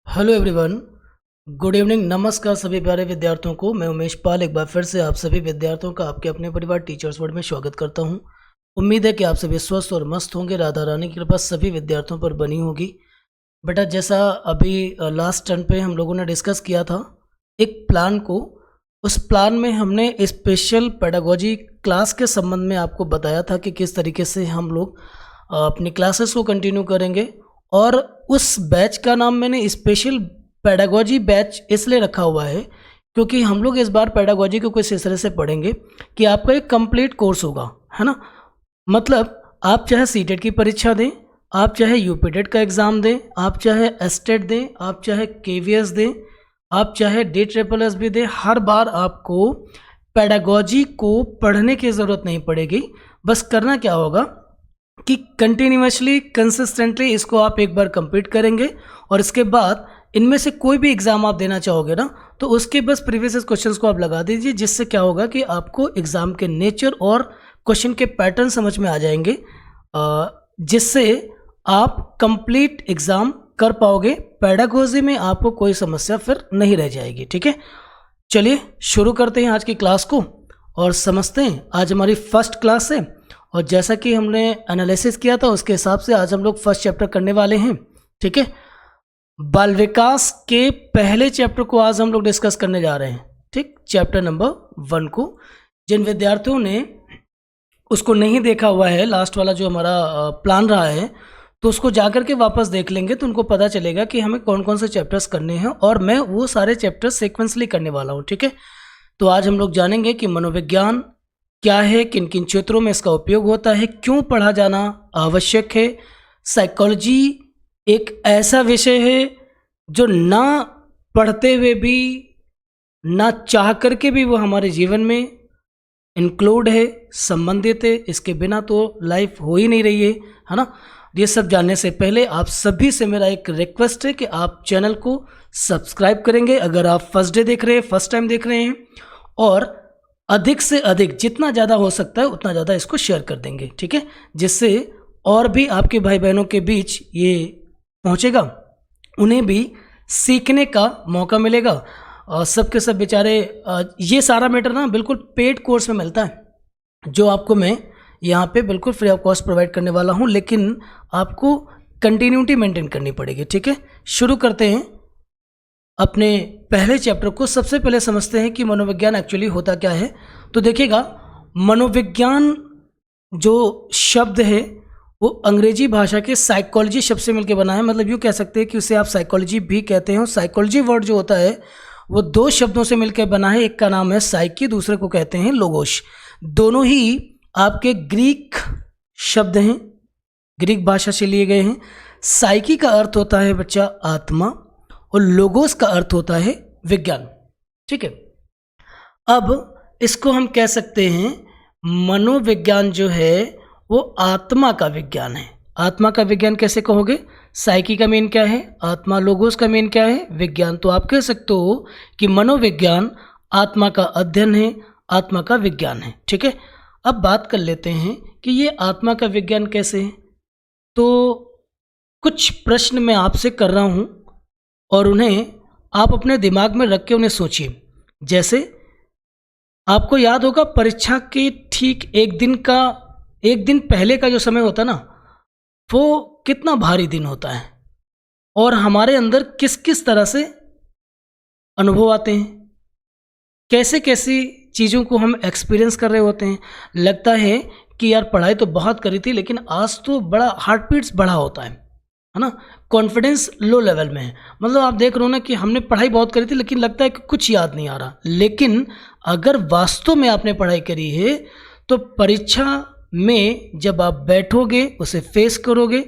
Hello everyone, good evening. नमस्कार सभी प्यारे विद्यार्थियों को। मैं उमेश पाल एक बार फिर से आप सभी विद्यार्थियों का आपके अपने परिवार टीचर्स वर्ल्ड में स्वागत करता हूं। उम्मीद है कि आप सभी स्वस्थ और मस्त होंगे। राधा रानी की कृपा सभी विद्यार्थियों पर बनी होगी। बेटा, जैसा अभी लास्ट टर्न पे हम लोगों ने डिस्कस किया था एक प्लान को, उस प्लान में हमने स्पेशल पेडागोजी क्लास के संबंध में आपको बताया था कि किस तरीके से हम लोग अपनी क्लासेस को कंटिन्यू करेंगे। और उस बैच का नाम मैंने स्पेशल पेडागोजी बैच इसलिए रखा हुआ है क्योंकि हम लोग इस बार पेडागोजी को कुछ इस तरह से पढ़ेंगे कि आपका एक कंप्लीट कोर्स होगा, है ना। मतलब आप चाहे सीटेट की परीक्षा दें, आप चाहे यूपीटेट का एग्ज़ाम दें, आप चाहे एस्टेट दें, आप चाहे केवीएस दें, आप चाहे DSSS भी दें, हर बार आपको पेडागोजी को पढ़ने की ज़रूरत नहीं पड़ेगी। बस करना क्या होगा कि कंटिन्यूसली कंसिस्टेंटली इसको आप एक बार कंप्लीट करेंगे और इसके बाद इनमें से कोई भी एग्ज़ाम आप देना चाहोगे ना, तो उसके बस प्रीवियस क्वेश्चंस को आप लगा दीजिए, जिससे क्या होगा कि आपको एग्ज़ाम के नेचर और क्वेश्चन के पैटर्न समझ में आ जाएंगे, जिससे आप कंप्लीट एग्ज़ाम कर पाओगे। पेडागोजी में आपको कोई समस्या फिर नहीं रह जाएगी। ठीक है, चलिए शुरू करते हैं आज की क्लास को और समझते हैं। आज हमारी फर्स्ट क्लास है और जैसा कि हमने एनालिसिस किया था उसके हिसाब से आज हम लोग फर्स्ट चैप्टर करने वाले हैं। ठीक है, बाल विकास के पहले चैप्टर को आज हम लोग डिस्कस करने जा रहे हैं। ठीक, चैप्टर नंबर 1 को जिन विद्यार्थियों ने उसको नहीं देखा हुआ है, लास्ट वाला जो हमारा प्लान रहा है, तो उसको जाकर के वापस देख लेंगे तो उनको पता चलेगा कि हमें कौन कौन से चैप्टर्स करने हैं और मैं वो सारे चैप्टर्स सीक्वेंसली करने वाला हूँ। ठीक है, तो आज हम लोग जानेंगे कि मनोविज्ञान क्या है, किन किन क्षेत्रों में इसका उपयोग होता है, क्यों पढ़ा जाना आवश्यक है। साइकोलॉजी एक ऐसा विषय है जो ना पढ़ते हुए भी, ना चाह करके भी वो हमारे जीवन में इंक्लूड है, संबंधित है। इसके बिना तो लाइफ हो ही नहीं रही है ना। ये सब जानने से पहले आप सभी से मेरा एक रिक्वेस्ट है कि आप चैनल को सब्सक्राइब करेंगे अगर आप फर्स्ट डे देख रहे हैं, फर्स्ट टाइम देख रहे हैं, और अधिक से अधिक जितना ज़्यादा हो सकता है उतना ज़्यादा इसको शेयर कर देंगे। ठीक है, जिससे और भी आपके भाई बहनों के बीच ये पहुंचेगा, उन्हें भी सीखने का मौका मिलेगा। और सबके सब बेचारे, ये सारा मैटर ना बिल्कुल पेड कोर्स में मिलता है, जो आपको मैं यहाँ पे बिल्कुल फ्री ऑफ कॉस्ट प्रोवाइड करने वाला हूँ, लेकिन आपको कंटिन्यूटी मेंटेन करनी पड़ेगी। ठीक है, शुरू करते हैं अपने पहले चैप्टर को। सबसे पहले समझते हैं कि मनोविज्ञान एक्चुअली होता क्या है। तो देखिएगा, मनोविज्ञान जो शब्द है वो अंग्रेजी भाषा के साइकोलॉजी शब्द से मिलकर बना है। मतलब यूँ कह सकते हैं कि उसे आप साइकोलॉजी भी कहते हैं। साइकोलॉजी वर्ड जो होता है वो 2 शब्दों से मिलकर बना है। एक का नाम है साइकी, दूसरे को कहते हैं लोगोस। दोनों ही आपके ग्रीक शब्द हैं, ग्रीक भाषा से लिए गए हैं। साइकी का अर्थ होता है बच्चा आत्मा और लोगोस का अर्थ होता है विज्ञान। ठीक है, अब इसको हम कह सकते हैं मनोविज्ञान जो है वो आत्मा का विज्ञान है। आत्मा का विज्ञान कैसे कहोगे? साइकी का मेन क्या है? आत्मा। लोगोस का मेन क्या है? विज्ञान। तो आप कह सकते हो कि मनोविज्ञान आत्मा का अध्ययन है, आत्मा का विज्ञान है। ठीक है, अब बात कर लेते हैं कि ये आत्मा का विज्ञान कैसे है। तो कुछ प्रश्न मैं आपसे कर रहा हूँ और उन्हें आप अपने दिमाग में रख के उन्हें सोचिए। जैसे आपको याद होगा परीक्षा के ठीक एक दिन पहले का जो समय होता है ना, वो कितना भारी दिन होता है और हमारे अंदर किस किस तरह से अनुभव आते हैं, कैसे कैसी चीज़ों को हम एक्सपीरियंस कर रहे होते हैं। लगता है कि यार पढ़ाई तो बहुत करी थी लेकिन आज तो बड़ा हार्ट बीट्स बढ़ा होता है ना। कॉन्फिडेंस लो लेवल में है। मतलब आप देख रहे हो ना कि हमने पढ़ाई बहुत करी थी लेकिन लगता है कि कुछ याद नहीं आ रहा। लेकिन अगर वास्तव में आपने पढ़ाई करी है तो परीक्षा में जब आप बैठोगे, उसे फेस करोगे,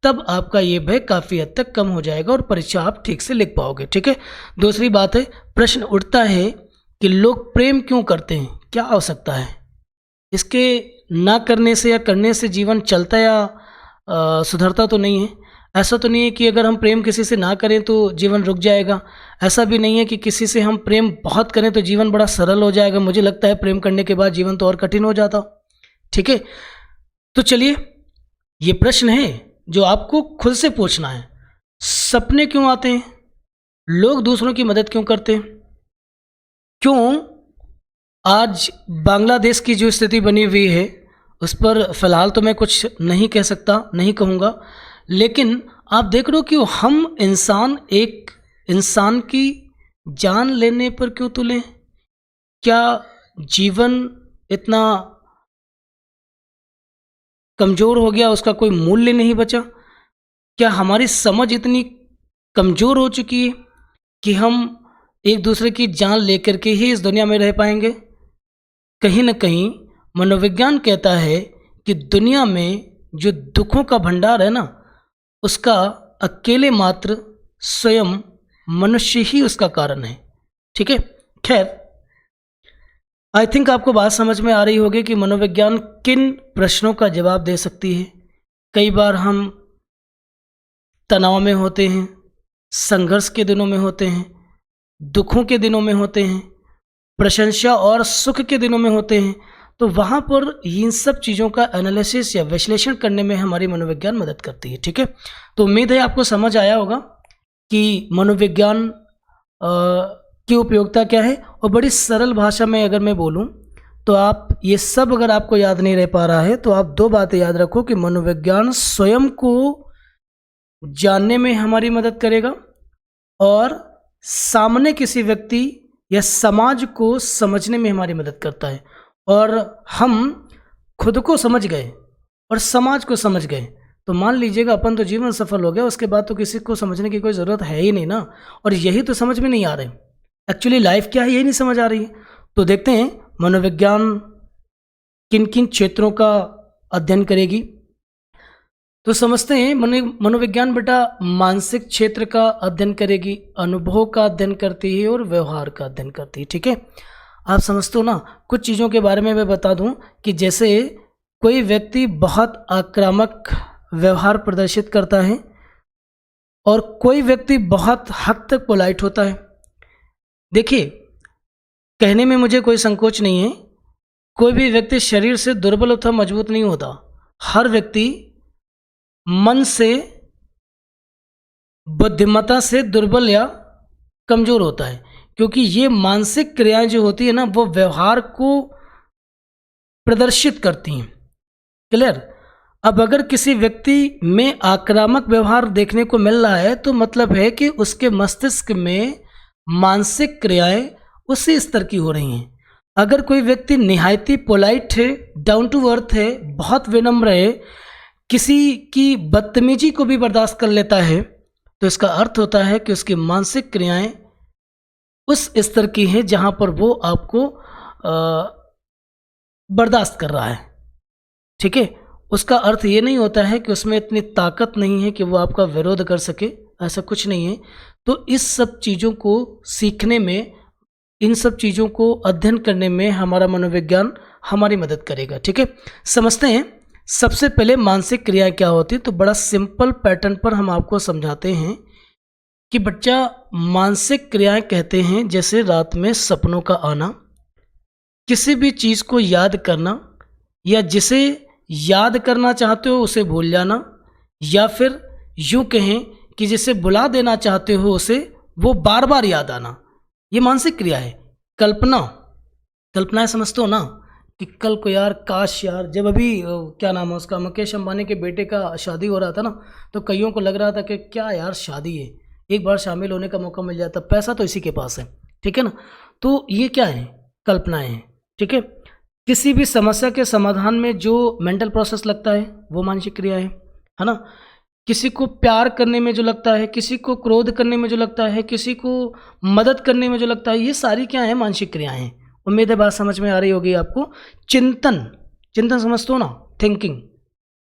तब आपका ये भय काफ़ी हद तक कम हो जाएगा और परीक्षा आप ठीक से लिख पाओगे। ठीक है, दूसरी बात है, प्रश्न उठता है कि लोग प्रेम क्यों करते हैं, क्या हो सकता है? इसके ना करने से या करने से जीवन चलता या सुधरता तो नहीं है। ऐसा तो नहीं है कि अगर हम प्रेम किसी से ना करें तो जीवन रुक जाएगा। ऐसा भी नहीं है कि किसी से हम प्रेम बहुत करें तो जीवन बड़ा सरल हो जाएगा। मुझे लगता है प्रेम करने के बाद जीवन तो और कठिन हो जाता। ठीक है, तो चलिए, ये प्रश्न है जो आपको खुद से पूछना है। सपने क्यों आते हैं? लोग दूसरों की मदद क्यों करते हैं? क्यों आज बांग्लादेश की जो स्थिति बनी हुई है उस पर फ़िलहाल तो मैं कुछ नहीं कह सकता, नहीं कहूँगा, लेकिन आप देख रहे हो कि हम इंसान एक इंसान की जान लेने पर क्यों तुले? क्या जीवन इतना कमज़ोर हो गया, उसका कोई मूल्य नहीं बचा? क्या हमारी समझ इतनी कमज़ोर हो चुकी है कि हम एक दूसरे की जान लेकर के ही इस दुनिया में रह पाएंगे? कहीं न कहीं मनोविज्ञान कहता है कि दुनिया में जो दुखों का भंडार है ना, उसका अकेले मात्र स्वयं मनुष्य ही उसका कारण है। ठीक है? खैर, आई थिंक आपको बात समझ में आ रही होगी कि मनोविज्ञान किन प्रश्नों का जवाब दे सकती है। कई बार हम तनाव में होते हैं, संघर्ष के दिनों में होते हैं, दुखों के दिनों में होते हैं, प्रशंसा और सुख के दिनों में होते हैं, तो वहाँ पर इन सब चीज़ों का एनालिसिस या विश्लेषण करने में हमारी मनोविज्ञान मदद करती है। ठीक है? तो उम्मीद है आपको समझ आया होगा कि मनोविज्ञान की उपयोगिता क्या है। और बड़ी सरल भाषा में अगर मैं बोलूँ तो आप ये सब अगर आपको याद नहीं रह पा रहा है तो आप दो बातें याद रखो कि मनोविज्ञान स्वयं को जानने में हमारी मदद करेगा और सामने किसी व्यक्ति या समाज को समझने में हमारी मदद करता है। और हम खुद को समझ गए और समाज को समझ गए तो मान लीजिएगा अपन तो जीवन सफल हो गया, उसके बाद तो किसी को समझने की कोई ज़रूरत है ही नहीं ना। और यही तो समझ में नहीं आ रहे, एक्चुअली लाइफ क्या है यही नहीं समझ आ रही है। तो देखते हैं मनोविज्ञान किन किन क्षेत्रों का अध्ययन करेगी। तो समझते हैं मनोविज्ञान बेटा मानसिक क्षेत्र का अध्ययन करेगी, अनुभव का अध्ययन करती है और व्यवहार का अध्ययन करती है। ठीक है? आप समझते हो ना। कुछ चीज़ों के बारे में मैं बता दूं कि जैसे कोई व्यक्ति बहुत आक्रामक व्यवहार प्रदर्शित करता है और कोई व्यक्ति बहुत हद तक पोलाइट होता है। देखिए, कहने में मुझे कोई संकोच नहीं है, कोई भी व्यक्ति शरीर से दुर्बल अथवा मजबूत नहीं होता। हर व्यक्ति मन से, बुद्धिमत्ता से दुर्बल या कमज़ोर होता है, क्योंकि ये मानसिक क्रियाएं जो होती है ना वो व्यवहार को प्रदर्शित करती हैं। क्लियर? अब अगर किसी व्यक्ति में आक्रामक व्यवहार देखने को मिल रहा है तो मतलब है कि उसके मस्तिष्क में मानसिक क्रियाएं उसी स्तर की हो रही हैं। अगर कोई व्यक्ति निहायती पोलाइट है, डाउन टू अर्थ है, बहुत विनम्र है, किसी की बदतमीजी को भी बर्दाश्त कर लेता है, तो इसका अर्थ होता है कि उसकी मानसिक क्रियाएं उस स्तर की हैं जहां पर वो आपको बर्दाश्त कर रहा है। ठीक है? उसका अर्थ ये नहीं होता है कि उसमें इतनी ताकत नहीं है कि वो आपका विरोध कर सके, ऐसा कुछ नहीं है। तो इस सब चीज़ों को सीखने में, इन सब चीज़ों को अध्ययन करने में हमारा मनोविज्ञान हमारी मदद करेगा। ठीक है? समझते हैं सबसे पहले मानसिक क्रिया क्या होती है। तो बड़ा सिंपल पैटर्न पर हम आपको समझाते हैं कि बच्चा, मानसिक क्रियाएं कहते हैं जैसे रात में सपनों का आना, किसी भी चीज़ को याद करना, या जिसे याद करना चाहते हो उसे भूल जाना, या फिर यूँ कहें कि जिसे बुला देना चाहते हो उसे वो बार बार याद आना, ये मानसिक क्रिया है। कल्पनाएं समझते हो ना कि कल को यार, काश यार, जब अभी क्या नाम है उसका, मुकेश अंबानी के बेटे का शादी हो रहा था ना, तो कईयों को लग रहा था कि क्या यार शादी है, एक बार शामिल होने का मौका मिल जाता, पैसा तो इसी के पास है। ठीक है ना? तो ये क्या है? कल्पनाएं हैं। ठीक है? किसी भी समस्या के समाधान में जो मेंटल प्रोसेस लगता है वो मानसिक क्रिया है ना? किसी को प्यार करने में जो लगता है, किसी को क्रोध करने में जो लगता है, किसी को मदद करने में जो लगता है, ये सारी क्या है? मानसिक क्रियाएं हैं। उम्मीद है बात समझ में आ रही होगी आपको। चिंतन समझते हो ना? थिंकिंग,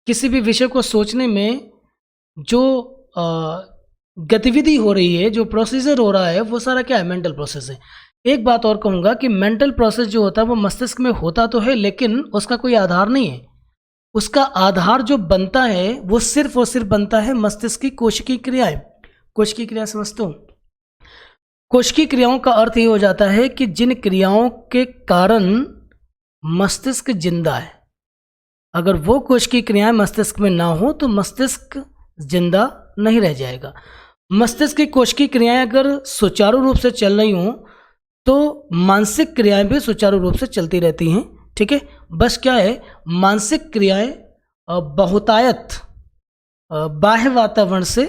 किसी भी विषय को सोचने में जो गतिविधि हो रही है, जो प्रोसीजर हो रहा है, वो सारा क्या है? मेंटल प्रोसेस है। एक बात और कहूँगा कि मेंटल प्रोसेस जो होता है वो मस्तिष्क में होता तो है, लेकिन उसका कोई आधार नहीं है। उसका आधार जो बनता है वो सिर्फ और सिर्फ बनता है मस्तिष्क की कोशिकीय क्रियाएं। कोशिकीय क्रिया समझते हो? कोशिकीय क्रियाओं का अर्थ ये हो जाता है कि जिन क्रियाओं के कारण मस्तिष्क जिंदा है, अगर वो कोशिकीय क्रियाएं मस्तिष्क में ना हो तो मस्तिष्क जिंदा नहीं रह जाएगा। मस्तिष्क की कोशिकीय क्रियाएं अगर सुचारू रूप से चल रही हों तो मानसिक क्रियाएं भी सुचारू रूप से चलती रहती हैं। ठीक है, बस क्या है, मानसिक क्रियाएं बहुतायत बाह्य वातावरण से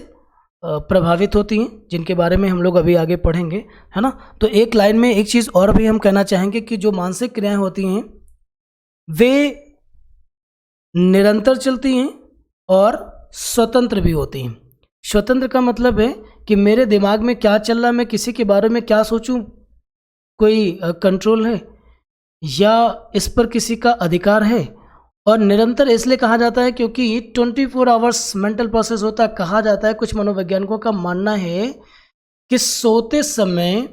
प्रभावित होती हैं, जिनके बारे में हम लोग अभी आगे पढ़ेंगे, है ना। तो एक लाइन में एक चीज़ और भी हम कहना चाहेंगे कि जो मानसिक क्रियाएं होती हैं वे निरंतर चलती हैं और स्वतंत्र भी होती हैं। स्वतंत्र का मतलब है कि मेरे दिमाग में क्या चल रहा है, मैं किसी के बारे में क्या सोचूं, कोई कंट्रोल है या इस पर किसी का अधिकार है। और निरंतर इसलिए कहा जाता है क्योंकि 24 आवर्स मेंटल प्रोसेस होता है। कहा जाता है, कुछ मनोवैज्ञानिकों का मानना है कि सोते समय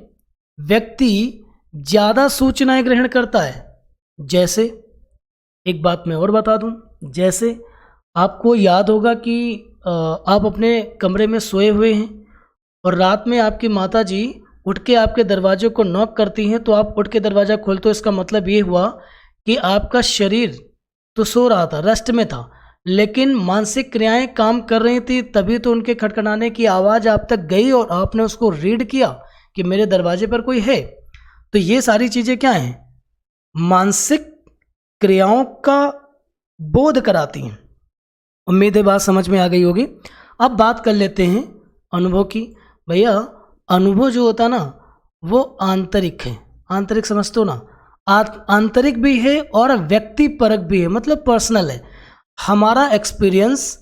व्यक्ति ज़्यादा सूचनाएं ग्रहण करता है। जैसे एक बात मैं और बता दूं, जैसे आपको याद होगा कि आप अपने कमरे में सोए हुए हैं और रात में आपकी माताजी उठ के आपके दरवाजे को नॉक करती हैं, तो आप उठ के दरवाज़ा खोलते हो। इसका मतलब ये हुआ कि आपका शरीर तो सो रहा था, रेस्ट में था, लेकिन मानसिक क्रियाएं काम कर रही थी, तभी तो उनके खटखटाने की आवाज़ आप तक गई और आपने उसको रीड किया कि मेरे दरवाजे पर कोई है। तो ये सारी चीज़ें क्या हैं, मानसिक क्रियाओं का बोध कराती हैं। उम्मीद है बात समझ में आ गई होगी। अब बात कर लेते हैं अनुभव की। भैया अनुभव जो होता ना वो आंतरिक है। आंतरिक समझते हो ना, आंतरिक भी है और व्यक्तिपरक भी है, मतलब पर्सनल है। हमारा एक्सपीरियंस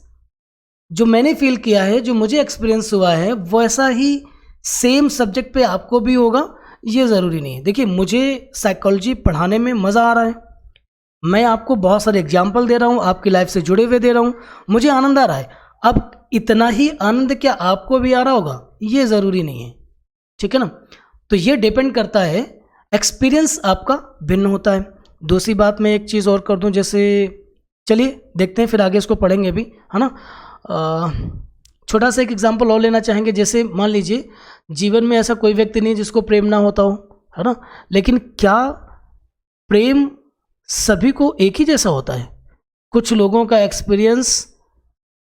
जो मैंने फील किया है, जो मुझे एक्सपीरियंस हुआ है, वैसा ही सेम सब्जेक्ट पे आपको भी होगा, ये ज़रूरी नहीं है। देखिए, मुझे साइकोलॉजी पढ़ाने में मज़ा आ रहा है, मैं आपको बहुत सारे एग्जाम्पल दे रहा हूँ, आपकी लाइफ से जुड़े हुए दे रहा हूँ, मुझे आनंद आ रहा है। अब इतना ही आनंद क्या आपको भी आ रहा होगा, ये ज़रूरी नहीं है। ठीक है ना, तो ये डिपेंड करता है, एक्सपीरियंस आपका भिन्न होता है। दूसरी बात मैं एक चीज़ और कर दूं, जैसे चलिए देखते हैं, फिर आगे इसको पढ़ेंगे भी, है ना। छोटा सा एक एग्जांपल और लेना चाहेंगे। जैसे मान लीजिए जीवन में ऐसा कोई व्यक्ति नहीं जिसको प्रेम ना होता हो, है ना, लेकिन क्या प्रेम सभी को एक ही जैसा होता है? कुछ लोगों का एक्सपीरियंस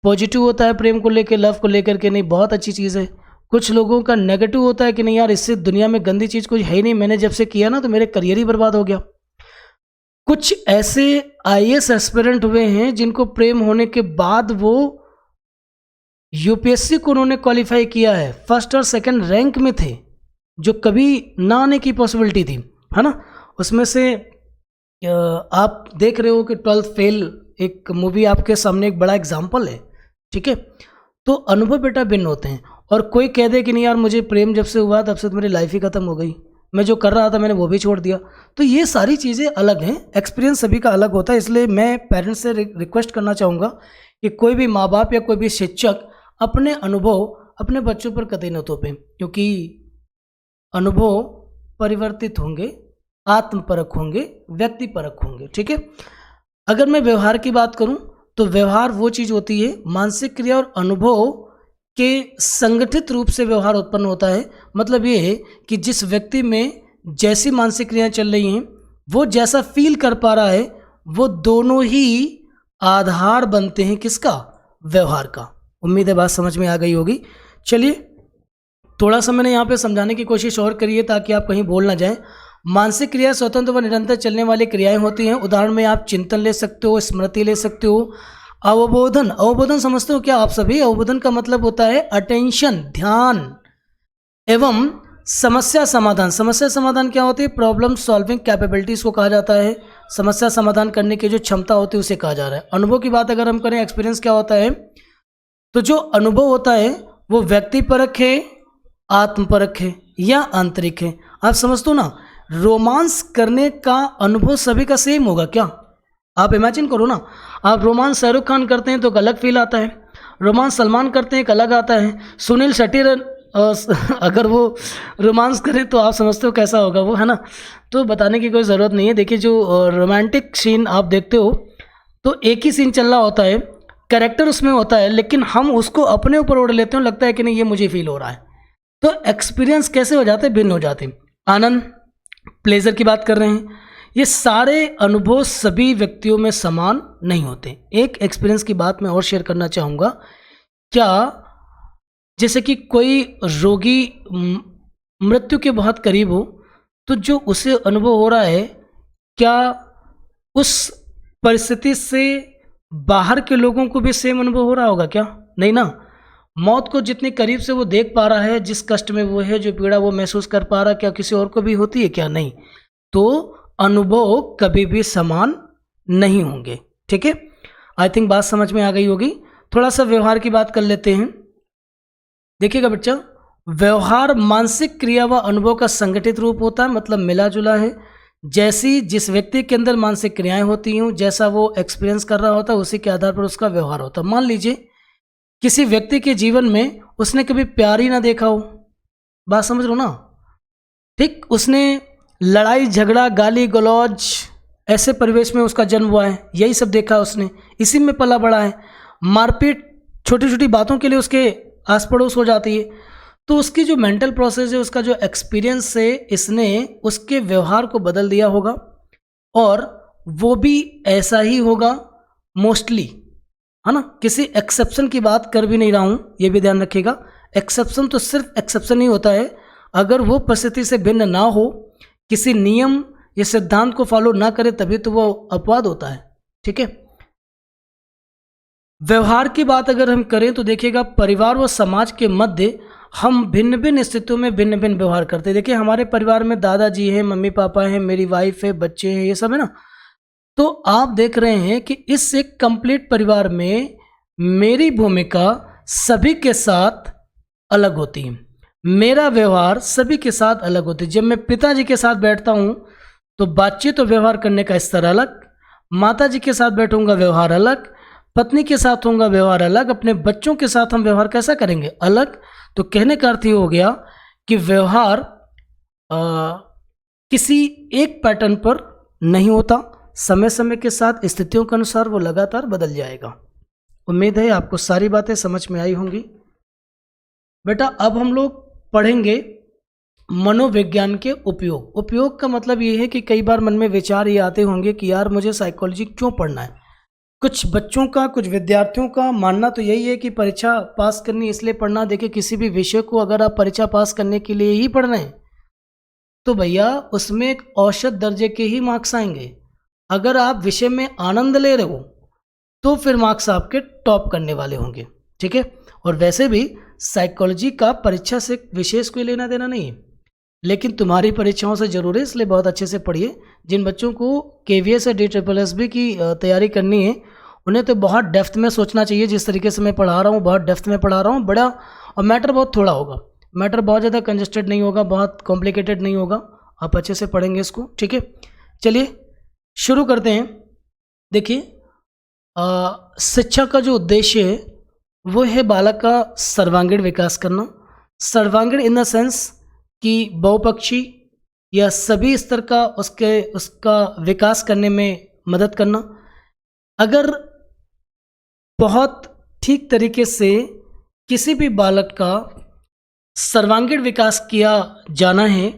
पॉजिटिव होता है प्रेम को लेकर, लव को लेकर के, नहीं बहुत अच्छी चीज़ है। कुछ लोगों का नेगेटिव होता है कि नहीं यार, इससे दुनिया में गंदी चीज़ कुछ है ही नहीं, मैंने जब से किया ना तो मेरे करियर ही बर्बाद हो गया। कुछ ऐसे आईएएस एस्पिरेंट हुए हैं जिनको प्रेम होने के बाद वो यूपीएससी को उन्होंने क्वालिफाई किया है, फर्स्ट और सेकंड रैंक में थे, जो कभी ना आने की पॉसिबिलिटी थी, है ना। उसमें से आप देख रहे हो कि 12th फेल एक मूवी आपके सामने एक बड़ा एग्जाम्पल है। ठीक है, तो अनुभव बेटा भिन्न होते हैं। और कोई कह दे कि नहीं यार, मुझे प्रेम जब से हुआ तब से तो मेरी लाइफ ही ख़त्म हो गई, मैं जो कर रहा था मैंने वो भी छोड़ दिया, तो ये सारी चीज़ें अलग हैं, एक्सपीरियंस सभी का अलग होता है। इसलिए मैं पेरेंट्स से रिक्वेस्ट करना चाहूँगा कि कोई भी माँ बाप या कोई भी शिक्षक अपने अनुभव अपने बच्चों पर कतई न थोपें, क्योंकि अनुभव परिवर्तित होंगे, आत्मपरक होंगे, व्यक्तिपरक होंगे। ठीक है, अगर मैं व्यवहार की बात करूं तो व्यवहार वो चीज़ होती है, मानसिक क्रिया और अनुभव के संगठित रूप से व्यवहार उत्पन्न होता है। मतलब ये है कि जिस व्यक्ति में जैसी मानसिक क्रियाएं चल रही हैं, वो जैसा फील कर पा रहा है, वो दोनों ही आधार बनते हैं किसका, व्यवहार का। उम्मीद है बात समझ में आ गई होगी। चलिए थोड़ा सा मैंने यहाँ पे समझाने की कोशिश और करिए ताकि आप कहीं बोल ना जाएं। मानसिक क्रिया स्वतंत्र व निरंतर चलने वाली क्रियाएं होती हैं। उदाहरण में आप चिंतन ले सकते हो, स्मृति ले सकते हो, अवबोधन। अवबोधन समझते हो क्या आप सभी? अवबोधन का मतलब होता है अटेंशन, ध्यान, एवं समस्या समाधान। समस्या समाधान क्या होती है? प्रॉब्लम सॉल्विंग कैपेबिलिटीज को कहा जाता है। समस्या समाधान करने की जो क्षमता होती है उसे कहा जा रहा है। अनुभव की बात अगर हम करें, एक्सपीरियंस क्या होता है, तो जो अनुभव होता है वो व्यक्तिपरक है, आत्मपरक है या आंतरिक है। आप समझते हो ना, रोमांस करने का अनुभव सभी का सेम होगा क्या? आप इमेजिन करो ना, आप रोमांस शाहरुख खान करते हैं तो एक अलग फील आता है, रोमांस सलमान करते हैं एक अलग आता है, सुनील शेट्टी अगर वो रोमांस करे तो आप समझते हो कैसा होगा वो, है ना। तो बताने की कोई ज़रूरत नहीं है। देखिए, जो रोमांटिक सीन आप देखते हो तो एक ही सीन चल रहा होता है, कैरेक्टर उसमें होता है, लेकिन हम उसको अपने ऊपर ओढ़ लेते हैं, लगता है कि नहीं ये मुझे फील हो रहा है। तो एक्सपीरियंस कैसे हो जाते हैं? भिन्न हो जाते हैं। आनंद, प्लेजर की बात कर रहे हैं, ये सारे अनुभव सभी व्यक्तियों में समान नहीं होते। एक एक्सपीरियंस की बात मैं और शेयर करना चाहूँगा। क्या जैसे कि कोई रोगी मृत्यु के बहुत करीब हो, तो जो उसे अनुभव हो रहा है, क्या उस परिस्थिति से बाहर के लोगों को भी सेम अनुभव हो रहा होगा क्या? नहीं ना। मौत को जितने करीब से वो देख पा रहा है, जिस कष्ट में वो है, जो पीड़ा वो महसूस कर पा रहा है, क्या किसी और को भी होती है क्या? नहीं। तो अनुभव कभी भी समान नहीं होंगे। ठीक है, आई थिंक बात समझ में आ गई होगी। थोड़ा सा व्यवहार की बात कर लेते हैं। देखिएगा बच्चा, व्यवहार मानसिक क्रिया व अनुभव का संगठित रूप होता है, मतलब मिला जुला है। जैसी जिस व्यक्ति के अंदर मानसिक क्रियाएं होती हूँ, जैसा वो एक्सपीरियंस कर रहा होता है, उसी के आधार पर उसका व्यवहार होता है। मान लीजिए किसी व्यक्ति के जीवन में उसने कभी प्यार ही ना देखा हो, बात समझ लो ना। ठीक, उसने लड़ाई झगड़ा गाली गलौज ऐसे परिवेश में उसका जन्म हुआ है, यही सब देखा उसने, इसी में पला बड़ा है। मारपीट छोटी छोटी बातों के लिए उसके आस पड़ोस हो जाती है। तो उसकी जो मेंटल प्रोसेस है, उसका जो एक्सपीरियंस है, इसने उसके व्यवहार को बदल दिया होगा, और वो भी ऐसा ही होगा मोस्टली, है ना। किसी एक्सेप्शन की बात कर भी नहीं रहा हूँ, ये भी ध्यान रखिएगा। एक्सेप्शन तो सिर्फ एक्सेप्शन ही होता है अगर वो परिस्थिति से भिन्न ना हो, किसी नियम या सिद्धांत को फॉलो ना करे, तभी तो वो अपवाद होता है। ठीक है, व्यवहार की बात अगर हम करें तो देखिएगा, परिवार व समाज के मध्य हम भिन्न भिन्न स्थितियों में भिन्न भिन्न व्यवहार करते हैं। देखिए, हमारे परिवार में दादाजी हैं, मम्मी पापा हैं, मेरी वाइफ है, बच्चे हैं, ये सब है ना। तो आप देख रहे हैं कि इस एक कंप्लीट परिवार में मेरी भूमिका सभी के साथ अलग होती है, मेरा व्यवहार सभी के साथ अलग होता है। जब मैं पिताजी के साथ बैठता हूँ तो बातचीत और व्यवहार करने का स्तर अलग, माता जी के साथ बैठूंगा व्यवहार अलग, पत्नी के साथ होगा व्यवहार अलग, अपने बच्चों के साथ हम व्यवहार कैसा करेंगे? अलग। तो कहने का अर्थ ये हो गया कि व्यवहार किसी एक पैटर्न पर नहीं होता, समय समय के साथ स्थितियों के अनुसार वो लगातार बदल जाएगा। उम्मीद है आपको सारी बातें समझ में आई होंगी। बेटा, अब हम लोग पढ़ेंगे मनोविज्ञान के उपयोग। उपयोग का मतलब ये है कि कई बार मन में विचार ये आते होंगे कि यार मुझे साइकोलॉजी क्यों पढ़ना है। कुछ बच्चों का, कुछ विद्यार्थियों का मानना तो यही है कि परीक्षा पास करनी इसलिए पढ़ना। देखिए, किसी भी विषय को अगर आप परीक्षा पास करने के लिए ही पढ़ रहे हैं तो भैया उसमें एक औसत दर्जे के ही मार्क्स आएंगे। अगर आप विषय में आनंद ले रहे हो तो फिर मार्क्स आपके टॉप करने वाले होंगे। ठीक है, और वैसे भी साइकोलॉजी का परीक्षा से विशेष कोई लेना देना नहीं है, लेकिन तुम्हारी परीक्षाओं से जरूर है, इसलिए बहुत अच्छे से पढ़िए। जिन बच्चों को KVS या DSSS की तैयारी करनी है, उन्हें तो बहुत डेप्थ में सोचना चाहिए। जिस तरीके से मैं पढ़ा रहा हूँ, बहुत डेप्थ में पढ़ा रहा हूँ, बड़ा, और मैटर बहुत थोड़ा होगा, मैटर बहुत ज़्यादा कंजेस्टेड नहीं होगा, बहुत कॉम्प्लिकेटेड नहीं होगा। आप अच्छे से पढ़ेंगे इसको। ठीक है, चलिए शुरू करते हैं। देखिए, शिक्षा का जो उद्देश्य है वो है बालक का सर्वांगीण विकास करना। सर्वांगीण इन द सेंस कि बहुपक्षी या सभी स्तर का उसका विकास करने में मदद करना। अगर बहुत ठीक तरीके से किसी भी बालक का सर्वांगीण विकास किया जाना है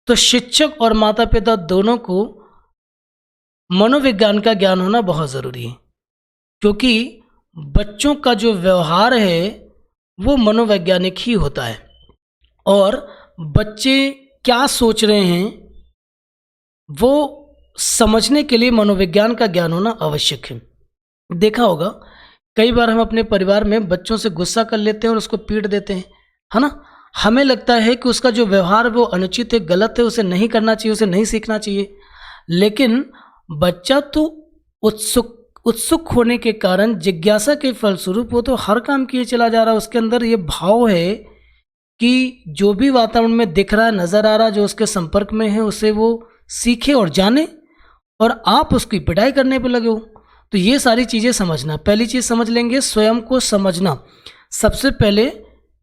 तो शिक्षक और माता पिता दोनों को मनोविज्ञान का ज्ञान होना बहुत ज़रूरी है, क्योंकि बच्चों का जो व्यवहार है वो मनोवैज्ञानिक ही होता है, और बच्चे क्या सोच रहे हैं वो समझने के लिए मनोविज्ञान का ज्ञान होना आवश्यक है। देखा होगा कई बार हम अपने परिवार में बच्चों से गुस्सा कर लेते हैं और उसको पीट देते हैं, है ना। हमें लगता है कि उसका जो व्यवहार वो अनुचित है, गलत है, उसे नहीं करना चाहिए, उसे नहीं सीखना चाहिए। लेकिन बच्चा तो उत्सुक होने के कारण, जिज्ञासा के फलस्वरूप वो तो हर काम किए चला जा रहा है। उसके अंदर ये भाव है कि जो भी वातावरण में दिख रहा है, नज़र आ रहा है, जो उसके संपर्क में है, उसे वो सीखे और जाने, और आप उसकी पिटाई करने पर लगे हो। तो ये सारी चीज़ें समझना, पहली चीज़ समझ लेंगे, स्वयं को समझना। सबसे पहले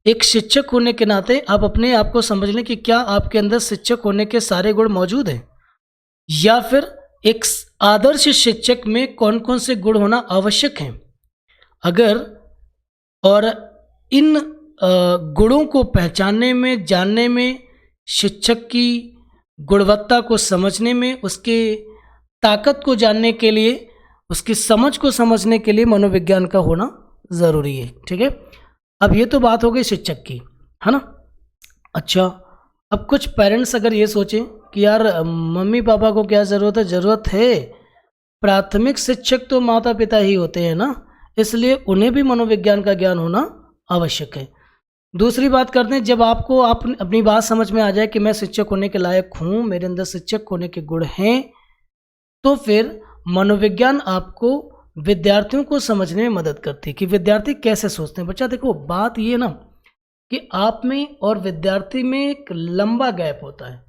एक शिक्षक होने के नाते आप अपने आप को समझ लें कि क्या आपके अंदर शिक्षक होने के सारे गुण मौजूद हैं, या फिर एक आदर्श शिक्षक में कौन कौन से गुण होना आवश्यक हैं। अगर और इन गुणों को पहचानने में, जानने में, शिक्षक की गुणवत्ता को समझने में, उसके ताकत को जानने के लिए, उसकी समझ को समझने के लिए मनोविज्ञान का होना ज़रूरी है। ठीक है, अब ये तो बात हो गई शिक्षक की, है ना। अच्छा, अब कुछ पेरेंट्स अगर ये सोचें कि यार मम्मी पापा को क्या ज़रूरत है, प्राथमिक शिक्षक तो माता पिता ही होते हैं ना, इसलिए उन्हें भी मनोविज्ञान का ज्ञान होना आवश्यक है। दूसरी बात करते हैं, जब आपको अपनी बात समझ में आ जाए कि मैं शिक्षक होने के लायक हूँ, मेरे अंदर शिक्षक होने के गुण हैं, तो फिर मनोविज्ञान आपको विद्यार्थियों को समझने में मदद करती है कि विद्यार्थी कैसे सोचते हैं। बच्चा देखो, बात ये ना कि आप में और विद्यार्थी में एक लंबा गैप होता है,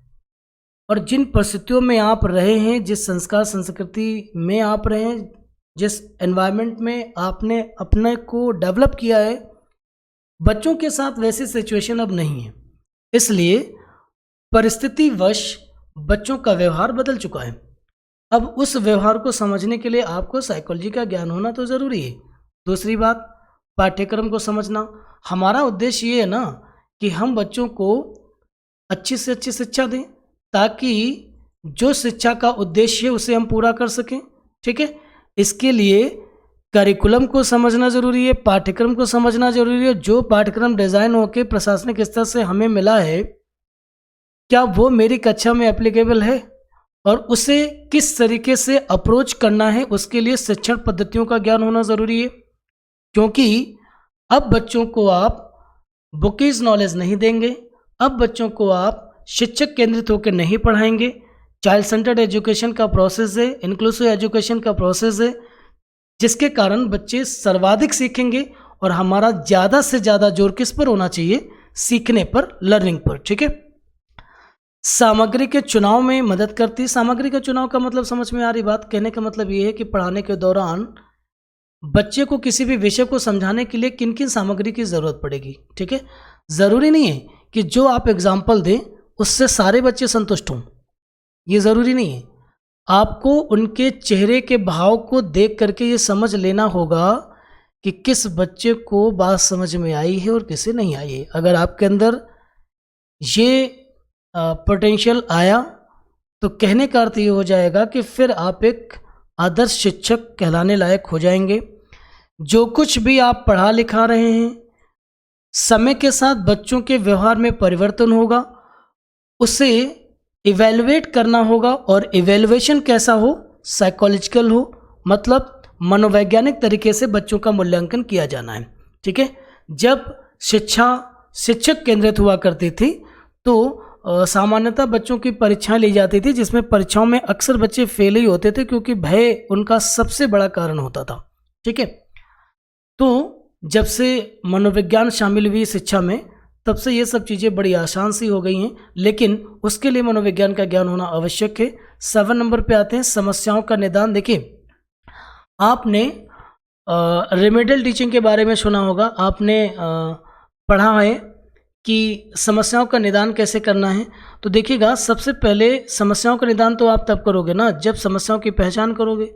और जिन परिस्थितियों में आप रहे हैं, जिस संस्कार संस्कृति में आप रहे हैं, जिस एनवायरनमेंट में आपने अपने को डेवलप किया है, बच्चों के साथ वैसी सिचुएशन अब नहीं है। इसलिए परिस्थितिवश बच्चों का व्यवहार बदल चुका है। अब उस व्यवहार को समझने के लिए आपको साइकोलॉजी का ज्ञान होना तो ज़रूरी है। दूसरी बात, पाठ्यक्रम को समझना। हमारा उद्देश्य ये है ना कि हम बच्चों को अच्छी से अच्छी शिक्षा दें, ताकि जो शिक्षा का उद्देश्य है उसे हम पूरा कर सकें। ठीक है, इसके लिए करिकुलम को समझना ज़रूरी है, पाठ्यक्रम को समझना ज़रूरी है। जो पाठ्यक्रम डिज़ाइन होकर प्रशासनिक स्तर से हमें मिला है, क्या वो मेरी कक्षा में एप्लीकेबल है, और उसे किस तरीके से अप्रोच करना है, उसके लिए शिक्षण पद्धतियों का ज्ञान होना ज़रूरी है। क्योंकि अब बच्चों को आप बुकीज नॉलेज नहीं देंगे, अब बच्चों को आप शिक्षक केंद्रित होकर नहीं पढ़ाएंगे। चाइल्ड सेंटर्ड एजुकेशन का प्रोसेस है, इंक्लूसिव एजुकेशन का प्रोसेस है, जिसके कारण बच्चे सर्वाधिक सीखेंगे। और हमारा ज़्यादा से ज़्यादा जोर किस पर होना चाहिए? सीखने पर, लर्निंग पर। ठीक है, सामग्री के चुनाव में मदद करती है। सामग्री का चुनाव का मतलब समझ में आ रही बात? कहने का मतलब ये है कि पढ़ाने के दौरान बच्चे को किसी भी विषय को समझाने के लिए किन किन सामग्री की ज़रूरत पड़ेगी। ठीक है, ज़रूरी नहीं है कि जो आप एग्जाम्पल दें उससे सारे बच्चे संतुष्ट हों, ये ज़रूरी नहीं है। आपको उनके चेहरे के भाव को देख करके ये समझ लेना होगा कि किस बच्चे को बात समझ में आई है और किसे नहीं आई है। अगर आपके अंदर ये पोटेंशियल आया तो कहने का अर्थ ये हो जाएगा कि फिर आप एक आदर्श शिक्षक कहलाने लायक हो जाएंगे। जो कुछ भी आप पढ़ा लिखा रहे हैं, समय के साथ बच्चों के व्यवहार में परिवर्तन होगा, उसे इवेलुएट करना होगा। और इवेलुएशन कैसा हो? साइकोलॉजिकल हो, मतलब मनोवैज्ञानिक तरीके से बच्चों का मूल्यांकन किया जाना है। ठीक है, जब शिक्षा शिक्षक केंद्रित हुआ करती थी तो सामान्यतः बच्चों की परीक्षाएं ली जाती थी, जिसमें परीक्षाओं में अक्सर बच्चे फेल ही होते थे, क्योंकि भय उनका सबसे बड़ा कारण होता था। ठीक है, तो जब से मनोविज्ञान शामिल हुई शिक्षा में, तब से ये सब चीज़ें बड़ी आसान सी हो गई हैं, लेकिन उसके लिए मनोविज्ञान का ज्ञान होना आवश्यक है। 7 नंबर पे आते हैं समस्याओं का निदान। देखिए, आपने रेमेडियल टीचिंग के बारे में सुना होगा, आपने पढ़ा है कि समस्याओं का निदान कैसे करना है। तो देखिएगा, सबसे पहले समस्याओं का निदान तो आप तब करोगे ना जब समस्याओं की पहचान करोगे।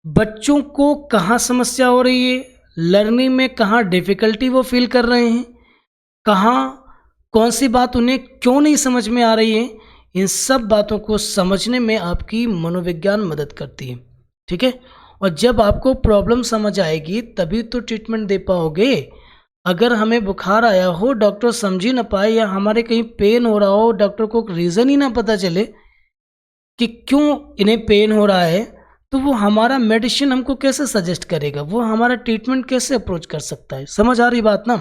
बच्चों को कहाँ समस्या हो रही है, लर्निंग में कहाँ डिफ़िकल्टी वो फील कर रहे हैं, कहाँ कौन सी बात उन्हें क्यों नहीं समझ में आ रही है, इन सब बातों को समझने में आपकी मनोविज्ञान मदद करती है। ठीक है, और जब आपको प्रॉब्लम समझ आएगी तभी तो ट्रीटमेंट दे पाओगे। अगर हमें बुखार आया हो, डॉक्टर समझ ही ना पाए, या हमारे कहीं पेन हो रहा हो, डॉक्टर को रीज़न ही ना पता चले कि क्यों इन्हें पेन हो रहा है, तो वो हमारा मेडिसिन हमको कैसे सजेस्ट करेगा, वो हमारा ट्रीटमेंट कैसे अप्रोच कर सकता है? समझ आ रही बात ना?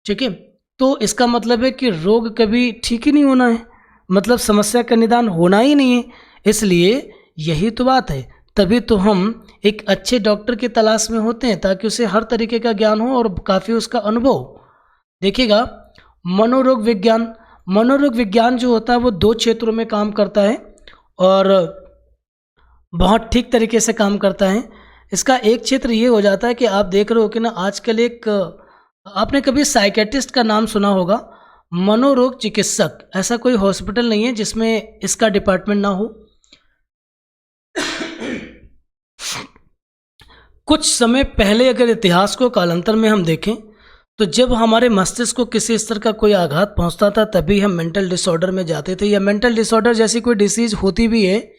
ठीक है, तो इसका मतलब है कि रोग कभी ठीक ही नहीं होना है, मतलब समस्या का निदान होना ही नहीं है। इसलिए यही तो बात है, तभी तो हम एक अच्छे डॉक्टर की तलाश में होते हैं, ताकि उसे हर तरीके का ज्ञान हो और काफ़ी उसका अनुभव। देखिएगा, मनोरोग विज्ञान जो होता है वो 2 क्षेत्रों में काम करता है, और बहुत ठीक तरीके से काम करता है। इसका एक क्षेत्र ये हो जाता है कि आप देख रहे हो कि ना, आजकल एक आपने कभी साइकेट्रिस्ट का नाम सुना होगा, मनोरोग चिकित्सक। ऐसा कोई हॉस्पिटल नहीं है जिसमें इसका डिपार्टमेंट ना हो। कुछ समय पहले अगर इतिहास को कालांतर में हम देखें, तो जब हमारे मस्तिष्क को किसी स्तर का कोई आघात पहुंचता था, तभी हम मेंटल डिसऑर्डर में जाते थे, या मेंटल डिसऑर्डर जैसी कोई डिसीज होती भी है,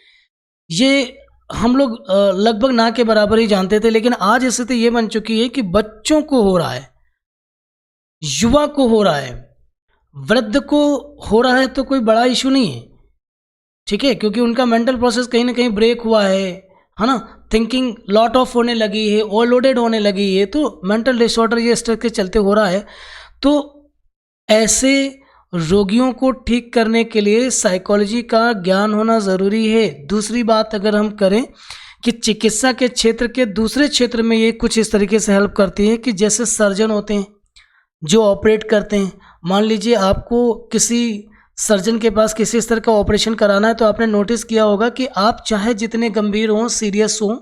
ये हम लोग लगभग ना के बराबर ही जानते थे, लेकिन आज स्थिति ये बन चुकी है कि बच्चों को हो रहा है, युवा को हो रहा है, वृद्ध को हो रहा है, तो कोई बड़ा इशू नहीं है, ठीक है, क्योंकि उनका मेंटल प्रोसेस कहीं ना कहीं ब्रेक हुआ है ना, थिंकिंग लॉट ऑफ होने लगी है, ओवरलोडेड होने लगी है, तो मेंटल डिसऑर्डर ये स्ट्रेस के चलते हो रहा है। तो ऐसे रोगियों को ठीक करने के लिए साइकोलॉजी का ज्ञान होना ज़रूरी है। दूसरी बात अगर हम करें कि चिकित्सा के क्षेत्र के दूसरे क्षेत्र में ये कुछ इस तरीके से हेल्प करती है कि जैसे सर्जन होते हैं जो ऑपरेट करते हैं, मान लीजिए आपको किसी सर्जन के पास किसी इस तरह का ऑपरेशन कराना है, तो आपने नोटिस किया होगा कि आप चाहे जितने गंभीर हों, सीरियस हों,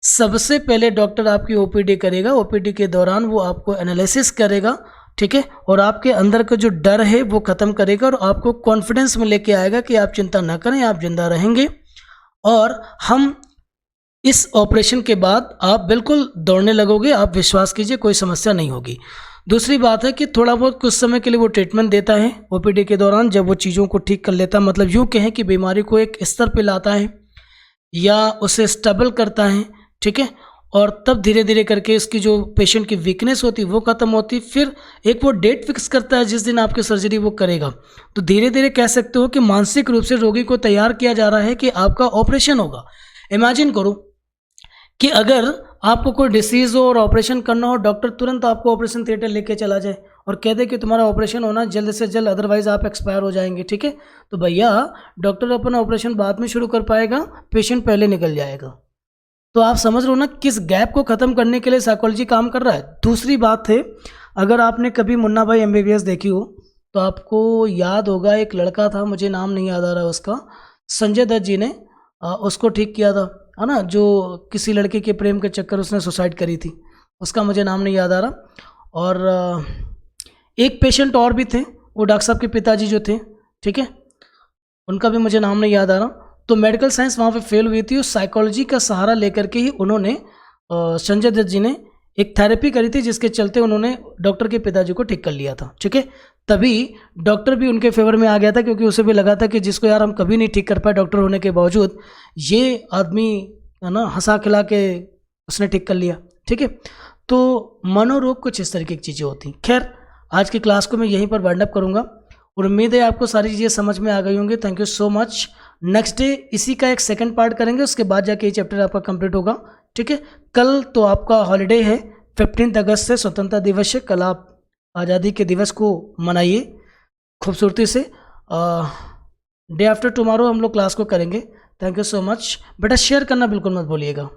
सबसे पहले डॉक्टर आपकी ओपीडी करेगा। ओपीडी के दौरान वो आपको एनालिसिस करेगा, ठीक है, और आपके अंदर का जो डर है वो ख़त्म करेगा और आपको कॉन्फिडेंस में लेके आएगा कि आप चिंता ना करें, आप जिंदा रहेंगे और हम इस ऑपरेशन के बाद आप बिल्कुल दौड़ने लगोगे, आप विश्वास कीजिए कोई समस्या नहीं होगी। दूसरी बात है कि थोड़ा बहुत कुछ समय के लिए वो ट्रीटमेंट देता है ओपीडी के दौरान, जब वो चीज़ों को ठीक कर लेता है, मतलब यूँ कहें कि बीमारी को एक स्तर पे लाता है या उसे स्टेबल करता है, ठीक है, और तब धीरे धीरे करके इसकी जो पेशेंट की वीकनेस होती है वो ख़त्म होती, फिर एक वो डेट फिक्स करता है जिस दिन आपकी सर्जरी वो करेगा। तो धीरे धीरे कह सकते हो कि मानसिक रूप से रोगी को तैयार किया जा रहा है कि आपका ऑपरेशन होगा। इमेजिन करो कि अगर आपको कोई डिसीज़ हो और ऑपरेशन करना हो, डॉक्टर तुरंत आपको ऑपरेशन थिएटर लेके चला जाए और कह दे कि तुम्हारा ऑपरेशन होना जल्द से जल्द, अदरवाइज आप एक्सपायर हो जाएंगे, ठीक है, तो भैया डॉक्टर अपना ऑपरेशन बाद में शुरू कर पाएगा, पेशेंट पहले निकल जाएगा। तो आप समझ रहे हो ना किस गैप को ख़त्म करने के लिए साइकोलॉजी काम कर रहा है। दूसरी बात है, अगर आपने कभी मुन्ना भाई MBBS देखी हो तो आपको याद होगा, एक लड़का था, मुझे नाम नहीं याद आ रहा उसका, संजय दत्त जी ने उसको ठीक किया था, है ना, जो किसी लड़के के प्रेम के चक्कर उसने सुसाइड करी थी, उसका मुझे नाम नहीं याद आ रहा। और एक पेशेंट और भी थे, वो डॉक्टर साहब के पिताजी जो थे, ठीक है, उनका भी मुझे नाम नहीं याद आ रहा। तो मेडिकल साइंस वहाँ पे फेल हुई थी, उस साइकोलॉजी का सहारा लेकर के ही उन्होंने संजय दत्त जी ने एक थेरेपी करी थी जिसके चलते उन्होंने डॉक्टर के पिताजी को ठीक कर लिया था, ठीक है। तभी डॉक्टर भी उनके फेवर में आ गया था, क्योंकि उसे भी लगा था कि जिसको यार हम कभी नहीं ठीक कर पाए डॉक्टर होने के बावजूद, ये आदमी है ना हंसा खिला के उसने ठीक कर लिया, ठीक है। तो मनोरोग कुछ इस तरीके की चीज़ें होती। खैर, आज की क्लास को मैं यहीं पर वाइंड अप करूँगा और उम्मीद है आपको सारी चीज़ें समझ में आ गई होंगी। Thank you so much. Next day इसी का एक सेकंड पार्ट करेंगे, उसके बाद जाके ये चैप्टर आपका कंप्लीट होगा, ठीक है। कल तो आपका हॉलीडे है, 15 अगस्त से स्वतंत्रता दिवस है, कल आप आज़ादी के दिवस को मनाइए खूबसूरती से। डे आफ्टर टुमारो हम लोग क्लास को करेंगे। थैंक यू सो मच बेटा, शेयर करना बिल्कुल मत भूलिएगा।